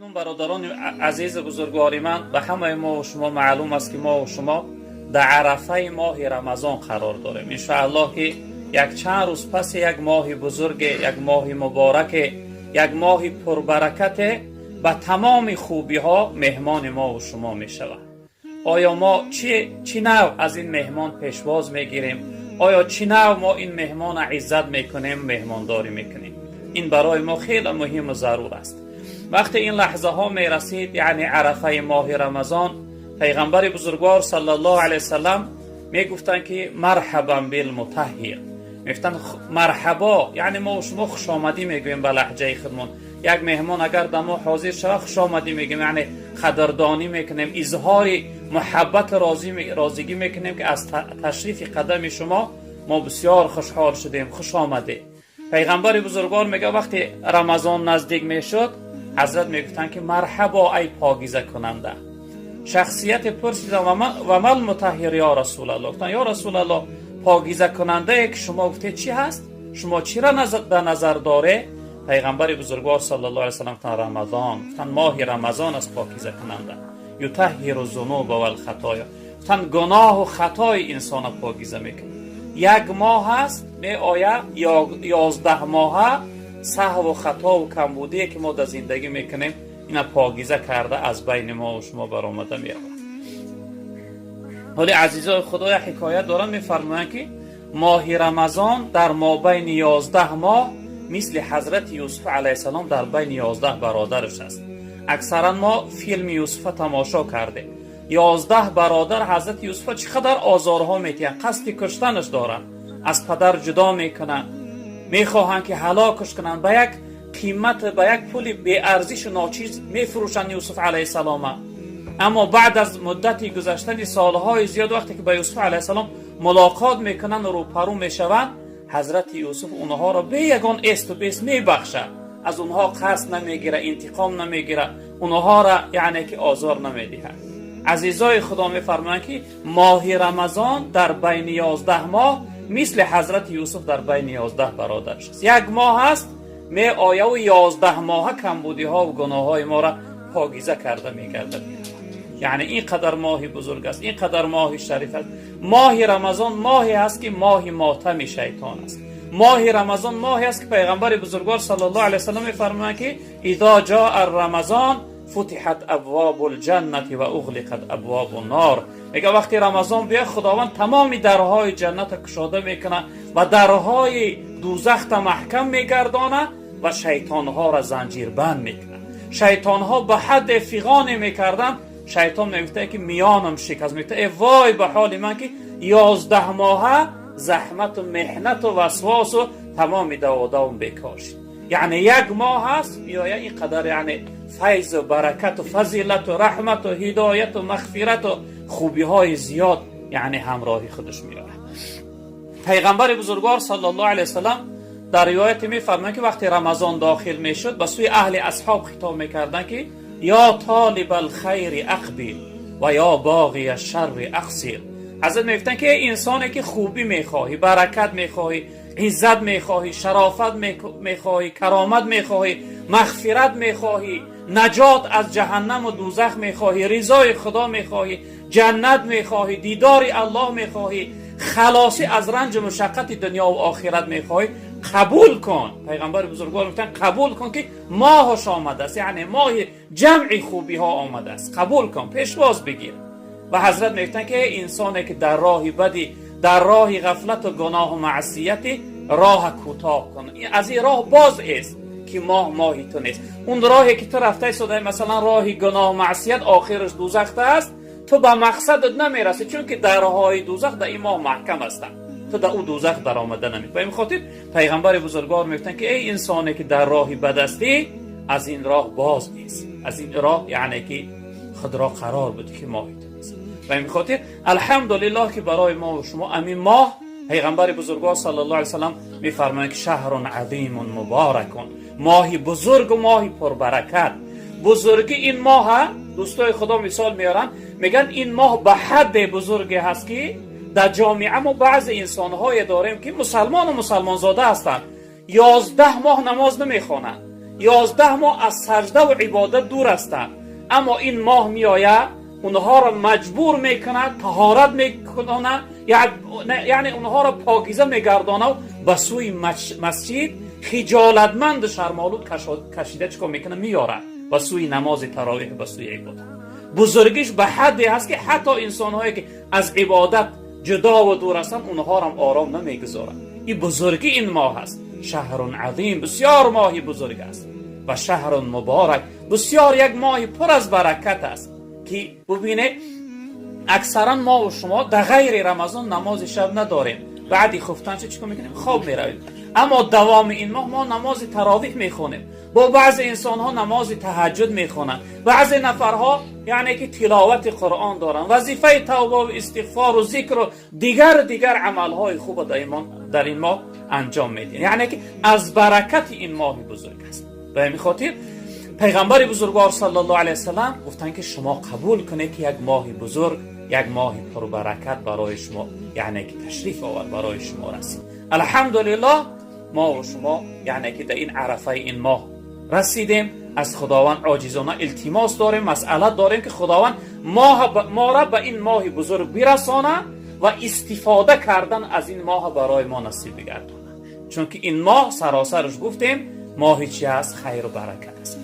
اکنون برادران عزیز بزرگواری من، به همه ما و شما معلوم است که ما و شما در عرفه ماه رمضان قرار داریم. انشاءالله که یک چند روز پس یک ماه بزرگ، یک ماه مبارک، یک ماه پربرکت به تمام خوبی ها مهمان ما و شما می شود. آیا ما چی نوع از این مهمان پیشواز می گیریم؟ آیا چی نوع ما این مهمان عزت می کنیم، مهمانداری می کنیم؟ این برای ما خیلی مهم و ضرور است. وقتی این لحظه ها می رسید، یعنی عرفه ماه رمضان، پیغمبر بزرگوار صلی الله علیه وسلم می گفتن که مرحبا بالمطهر، می گفتن مرحبا، یعنی ما و شما خوش آمدی می گوییم به لهجه خودمون. یک مهمان اگر در ما حاضر شود خوش آمدی می گوییم، یعنی قدردانی می کنیم، اظهار محبت رازیگی می کنیم که از تشریف قدم شما ما بسیار خوشحال شدیم، خوش آمده. پیغمبر بزرگوار میگه وقتی رمضان نزدیک میشد، حضرت میگفتن که مرحبا ای پاکیزه کننده. شخصیت پرسید و مل مطهر یا رسول الله، گفتن یا رسول الله پاکیزه کننده که شما گفتید چی هست؟ شما چی را در نظر داره؟ پیغمبر بزرگوار صلی الله علیه و سلم گفتن رمضان، گفتن ماه رمضان است پاکیزه کننده. یطهر الذنوب والخطایا، گفتن گناه و خطای انسان پاکیزه میکنه. یک ماه هست می آید 11 ماه سهو و خطا و کمبودی که ما در زندگی میکنیم اینا پاکیزه کرده از بین ما و شما برآمده میاد. ولی عزیزای خدا حکایت دارن میفرمایند که ماه رمضان در مابین 11 ماه مثل حضرت یوسف علیه السلام در بین 11 برادرش است. اکثرا ما فیلم یوسف تماشا کرده. 11 برادر حضرت یوسف چقدر آزارها میتین، قصد کشتنش دارن، از پدر جدا میکنن، میخواهن که هلاکش کنن، به یک قیمت، به یک پول بی ارزش و ناچیز میفروشن یوسف علیه السلام. اما بعد از مدتی گذشتن سالهای زیاد، وقتی که با یوسف علیه السلام ملاقات میکنن و روپرو میشون، حضرت یوسف اونها را به یگان است و بیست میبخشه، از اونها قصد نمیگیره، انتقام نمیگیره، اونها را یعنی که آزار نمیدهه. عزیزای خدا میفرمایند که ماه رمضان در بین 11 ماه مثل حضرت یوسف در بین 11 برادرش است. یک ماه است می آیه و 11 ماه کمبودی ها و گناه های ما را پاکیزه کرده میگردد. یعنی این قدر ماه بزرگ است، این قدر ماه شریف است. ماه رمضان ماهی است که ماه ماتم شیطان است. ماه رمضان ماهی است که پیغمبر بزرگوار صلی الله علیه وسلم میفرمایند که اذا جاء رمضان فتحت ابواب الجنه و اغلقت ابواب النار. میگه وقتی رمضان بیاد خداوند تمام درهای جنت کشاده میکنه و درهای دوزخ محکم میگردانه و شیطانها را زنجیر بند میکنه. شیطانها به حد فیغان میکردن، شیطان میگفته که میانم شکست، میگفته ای وای به حال من که 11 ماه زحمت و محنت و وسواس و تمام دوادام بیکار شد. یعنی یک ماه هست یا این قدر یعنی فیض و برکت و فضیلت و رحمت و هدایت و مغفرت و خوبی های زیاد یعنی همراهی خودش میاره. پیغمبر بزرگوار صلی الله علیه وسلم در روایت میفرمایند که وقتی رمضان داخل میشد به سوی اهل اصحاب خطاب میکردن که یا طالب الخیر اقبل و یا باغی الشر اقصر. حضرت میگفتن که انسانی که خوبی میخواهی، برکت میخواهی، عزت میخواهی، شرافت میخواهی، کرامت میخواهی، مغفرت میخواهی، نجات از جهنم و دوزخ میخواهی، رضای خدا میخواهی، جنت میخواهی، دیدار الله میخواهی، خلاصی از رنج و مشقت دنیا و آخرت میخواهی، قبول کن. پیغمبر بزرگوار میگفتن قبول کن که ماهش آمده است، یعنی ماه جمع خوبی ها آمده است، قبول کن، پیشواز بگیر. و حضرت میگفتن که انسانی که در راه بدی، در راه غفلت و گناه و معصیتی راه کوتاه کن، از این راه باز است که ماهی تو نیست. اون راهی که تو رفته شده مثلا راه گناه و معصیت آخرش دوزخ است، تو به مقصدت نمیرسی، چون که درهای دوزخ در این ماه محکم هستند، تو در اون دوزخ در آمده نمی. به این خاطر پیغمبر بزرگوار میگفتن که ای انسانی که در راه بد هستی، از این راه باز نیست، از این راه یعنی که خود را قرار بده که ماهی تو نیست. به این خاطر الحمدلله که برای ما و شما امین ماه، پیغمبر بزرگوار صلی الله علیه وسلم میفرمایند که شهر عظیم مبارک، ماهی بزرگ و ماهی پربرکت. بزرگی این ماه دوستای خدا مثال میارن، میگن این ماه به حد بزرگی هست که در جامعه ما بعض انسان‌های داریم که مسلمان و مسلمان زاده هستند، 11 ماه نماز نمیخوانند، 11 ماه از سجده و عبادت دور هستند، اما این ماه میآید اونها را مجبور میکنه، طهارت میکنه، یعنی اونها را پاکیزه میگردانه و به سوی مسجد خجالتمند شرمالود کشیده چکار میکنه میاره به سوی نماز تراویح، به سوی عبادت. بزرگیش به حدی هست که حتی انسانهایی که از عبادت جدا و دور هستند اونها را آرام نمیگذاره. این بزرگی این ماه است. شهر عظیم، بسیار ماهی بزرگ است و شهر مبارک، بسیار یک ماه پر از برکت است که ببینه اکثرا ما و شما در غیر رمضان نماز شب نداریم، بعدی خفتن چیکار میکنیم؟ خواب میرویم. اما دوام این ماه ما نماز تراویح میخونیم، با بعض انسان ها نماز تهجد میخونن، بعض نفرها یعنی که تلاوت قرآن دارن، وظیفه توبه و استغفار و ذکر و دیگر عمل های خوب در این ماه انجام میدین، یعنی که از برکت این ماه بزرگ است. به همین خاطر پیغمبر بزرگوار صلی الله علیه وسلم گفتن که شما قبول کنید که یک ماه بزرگ، یک ماه پربرکت برای شما یعنی که تشریف آورد برای شما رسید. الحمدلله ما و شما یعنی که در این عرفه این ماه رسیدیم. از خداوند عاجزانه التماس داریم، مسئله داریم که خداوند ما را به این ماه بزرگ برسانه و استفاده کردن از این ماه برای ما نصیب بگردونه، چون که این ماه سراسرش گفتیم ماهی چی است؟ خیر و برکت است.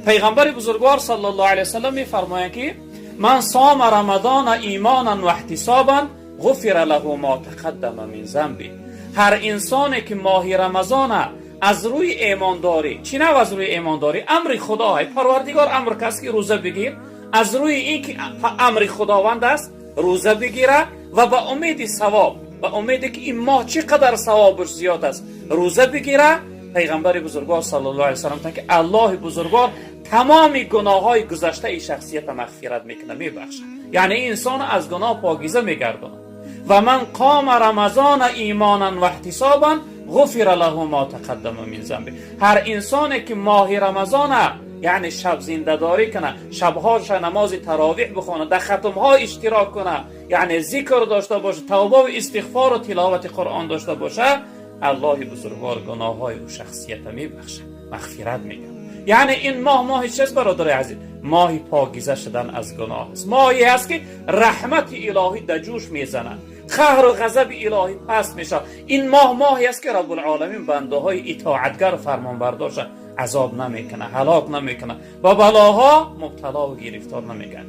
پیغمبر بزرگوار صلی الله علیه وسلم میفرمایند که من صام رمضان ایمانا و احتسابا غفر له ما تقدم من ذنبه. هر انسانی که ماه رمضان از روی ایمانداری، چی نه از روی ایمانداری، امر خدای پروردگار امر کسی که روزه بگیر، از روی این که امر خداوند است روزه بگیره و به امید ثواب، به امید که این ماه چقدر ثوابش زیاد است روزه بگیره. پیغمبر بزرگوار صلی الله علیه و سلم که الله بزرگوار تمام گناههای گذشته این شخصیت مغفرت میکنه، میبخشه، یعنی این انسان از گناه پاکیزه میگردونه. و من قام رمضان ایمانا و احتسابا غفر له ما تقدم من ذنبه. هر انسانی که ماه رمضان یعنی شب زنده داری کنه، شبهاش نماز تراویح بخونه، در ختمها اشتراک کنه، یعنی ذکر داشته باشه، توبه و استغفار و تلاوت قرآن داشته باشه، الله بزرگوار گناههای او شخصیت میبخشه، مغفرت میکنه. یعنی این ماه چیست برادر عزیز؟ ماهی پاکیزه شدن از گناه است، ماهی است که رحمت الهی در جوش میزنه، قهر و غضب الهی پست میشه. این ماهی است که رب العالمین بنده های اطاعتگر و فرمانبردارش عذاب نمیکنه، هلاک نمیکنه و بلاها مبتلا و گرفتار نمیگن.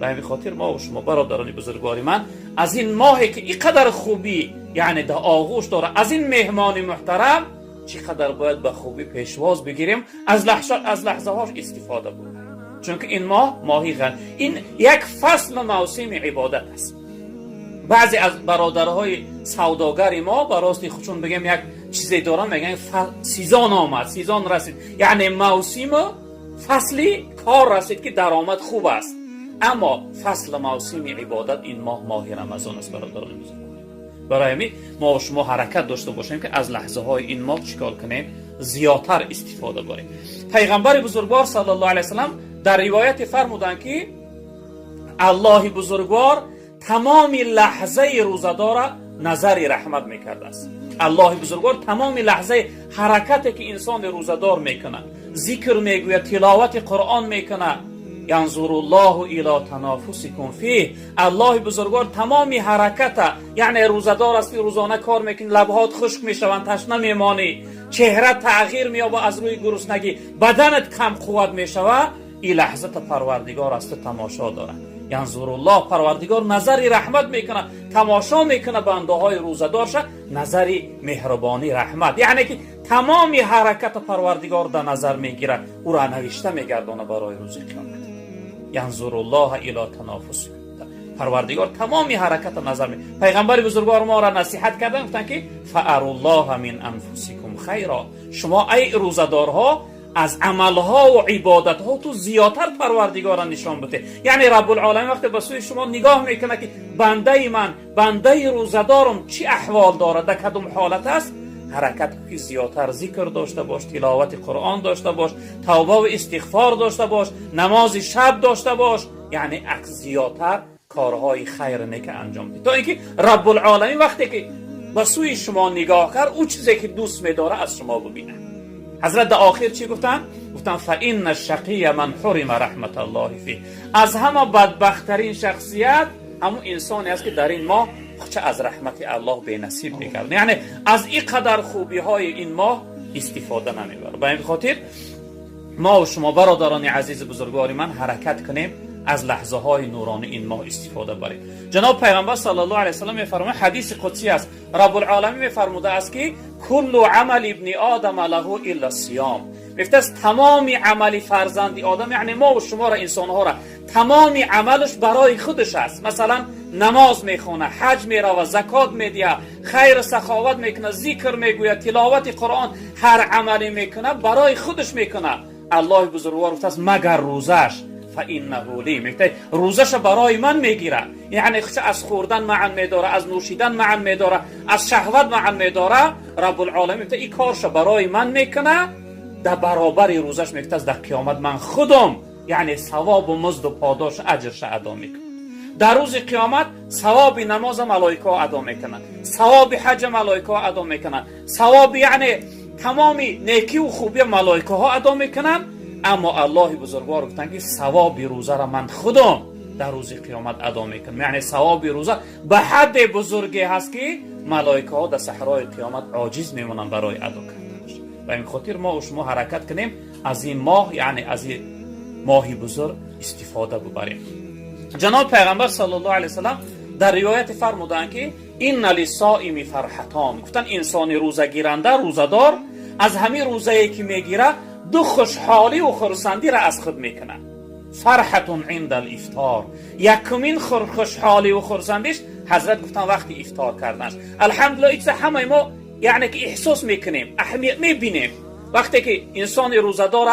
به همین خاطر ما و شما برادران بزرگواری من از این ماهی که اینقدر خوبی یعنی در آغوش داره، از این مهمان محترم چقدر باید به خوبی پیشواز بگیریم، از لحظه هاش استفاده بکنیم، چون که این ماهی این یک فصل موسم عبادت است. بعضی از برادرهای سوداگری ما براستی خودشون بگیم یک چیزی دارن، میگن سیزن آمد، سیزن رسید، یعنی موسم فصلی کار رسید که درآمد خوب است. اما فصل موسم عبادت این ماه رمضان است برادران بزرگوار. برای همین ما و شما حرکت داشته باشیم که از لحظه های این ماه چیکار کنیم؟ زیادتر استفاده بریم. پیغمبر بزرگوار صلی الله علیه وسلم در روایت فرمودند که الله بزرگوار تمام لحظه روزدار نظر رحمت میکرده است. الله بزرگوار تمام لحظه حرکتی که انسان روزدار میکنه، ذکر میگوید، تلاوت قرآن میکنه، ینظر الله الی تنافسکم فیه. الله بزرگوار تمام حرکت، یعنی روزدار است که روزانه کار میکنی، لبهات خشک میشوند، تشنه میمانی، چهره تغییر مییابه از روی گرسنگی، بدنت کم قوت میشود، این لحظه پروردگار است تماشا داره. ینظر الله، پروردگار نظری رحمت میکنه، تماشا میکنه بنده های روزدارش، نظری مهربانی رحمت، یعنی که تمام حرکت پروردگار در نظر میگیره، او را نوشته میگردانه برای روز قیامت. ینظر الله الی تنافسکم، پروردگار تمامی حرکت نظر میگیره. پیغمبر بزرگوار ما را نصیحت کردن، گفتن که فاروا الله من انفسکم خیرا، شما ای روزدارها از عملها و عبادتها تو زیادتر پروردگار را نشان بده. یعنی رب العالمین وقتی به سوی شما نگاه میکنه که بنده من، بنده روزدارم چی احوال داره، در کدام حالت است، حرکت که زیادتر ذکر داشته باش، تلاوت قرآن داشته باش، توبه و استغفار داشته باش، نماز شب داشته باش، یعنی عکس زیادتر کارهای خیر نیک انجام بده، تا اینکه رب العالمین وقتی که به سوی شما نگاه کرد او چیزی که دوست می‌داره از شما ببینه. حضرت در آخر چی گفتن؟ گفتن فإن الشقی من حرم رحمت الله فیه. از همه بدبختترین شخصیت همون انسانی است که در این ماه چه از رحمت الله به نصیب میگردن، یعنی از این قدر خوبی های این ماه استفاده نمیبره. به این خاطر ما و شما برادران عزیز بزرگوار من حرکت کنیم از لحظه های نورانی این ماه استفاده بریم. جناب پیغمبر صلی الله علیه و سلم میفرماید، حدیث قدسی است، رب العالمین میفرموده است که کل عمل ابن آدم له الا الصیام. میگه تمام عمل فرزند آدم، یعنی ما و شما را، انسان ها را، تمام عملش برای خودش است. مثلا نماز میخونه، حج میره، زکات میده، خیر سخاوت میکنه، ذکر میگوید، تلاوت قرآن، هر عملی میکنه برای خودش میکنه. الله بزرگوار گفته است مگر روزش فإنه لی، میگه روزش برای من میگیره، یعنی از خوردن معن میداره، از نوشیدن معن میداره، از شهوت معن میداره. رب العالمین میگه این کارش برای من میکنه، در برابر روزش میگه در قیامت من خودم، یعنی ثواب و مزد و پاداش اجرش ادا میکنه. در روز قیامت ثواب نماز ملائکه ادا میکنن، ثواب حج ملائکه ادا میکنن، ثواب یعنی تمام نیکی و خوبی ملائکه ها ادا میکنن. اما الله بزرگوار گفتن که ثواب روزه را من خودم در روز قیامت ادا میکنم، یعنی ثواب روزه به حد بزرگی هست که ملائکه ها در صحرای قیامت عاجز میمونن برای ادا کردنش. و این خاطر ما و شما حرکت کنیم از این ماه، یعنی از این ماهی بزرگ استفاده ببریم. جناب پیغمبر صلی الله علیه و سلم در روایت فرمودند که این للصائم فرحتان، گفتن انسان روزه گیرنده، روزدار، از همین روزه‌ای که میگیره دو خوشحالی و خرسندی را از خود میکنه. فرحت عند الافطار، یکمین خوشحالی و خرسندیش حضرت گفتن وقتی افطار کردنش. الحمدلله ایچ همه ما یعنی که احساس میکنیم، اهمیت میبینیم. وقتی که انسان روزدار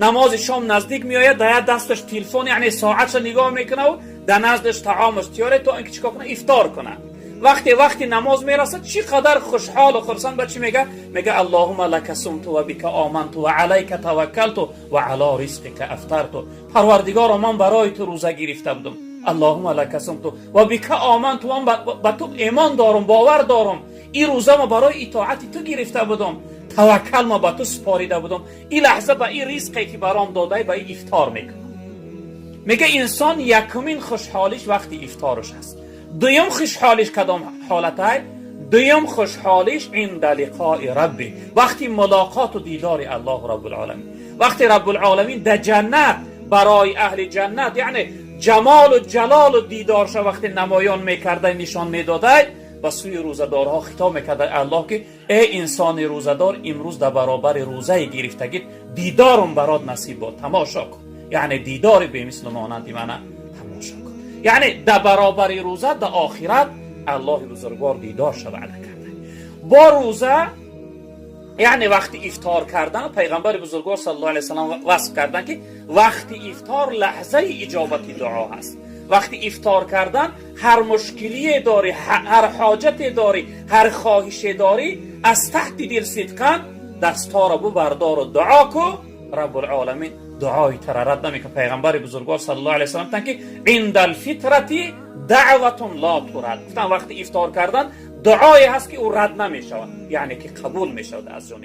نماز شام نزدیک میآید، در دستش تلفن یعنی ساعتش نگاه میکنه و در نزدش طعامش تیاره تا اینکه چیکار کنه؟ افطار کنه. وقتی نماز میرسه چقدر خوشحال و خرسند به چی میگه؟ میگه اللهم لک صمت و بک آمنت و علیک توکلت و علی رزقک افطرت. پروردگار من برای تو روزه گرفته بودم، اللهم لک صمت و بک آمنت، من به تو ایمان دارم، باور دارم، این روزه ما برای اطاعت تو گرفته بودم، توکل ما به تو سپاریده بودم، این لحظه به این رزقی که برام داده به این افطار میکنم. میگه انسان یکمین خوشحالیش وقتی افطارش هست. دویم خوشحالیش کدام حالته؟ دویم خوشحالیش عند لقاء ربی، وقتی ملاقات و دیدار الله رب العالمین. وقتی رب العالمین در جنت برای اهل جنت یعنی جمال و جلال و دیدارش وقتی نمایان میکرده، نشان میداده، و سوی روزدارها خطاب میکرده الله که ای انسان روزدار، امروز در برابر روزه گرفتگی دیدارم برات نصیب باد، تماشا کن. یعنی دیدار به مثل مانند من تماشا کن، یعنی در برابر روزه در آخرت الله بزرگوار دیدار شد وعده کرده. با روزه یعنی وقتی افطار کردن، پیغمبر بزرگوار صلی الله علیه و سلم وصف کردن که وقتی افطار لحظه اجابت دعا هست. وقتی افطار کردن هر مشکلی داری، هر حاجت داری، هر خواهش داری، از تحت دل صدقا دستا را بردار و دعا کو، رب العالمین دعای ترارت نمیکنه. پیغمبر بزرگوار صلی الله علیه و سلم گفتن که عند الفطرتی دعوت لا ترد، گفتن وقتی افطار کردن دعایی هست که او رد نمیشود، یعنی که قبول میشود از جانب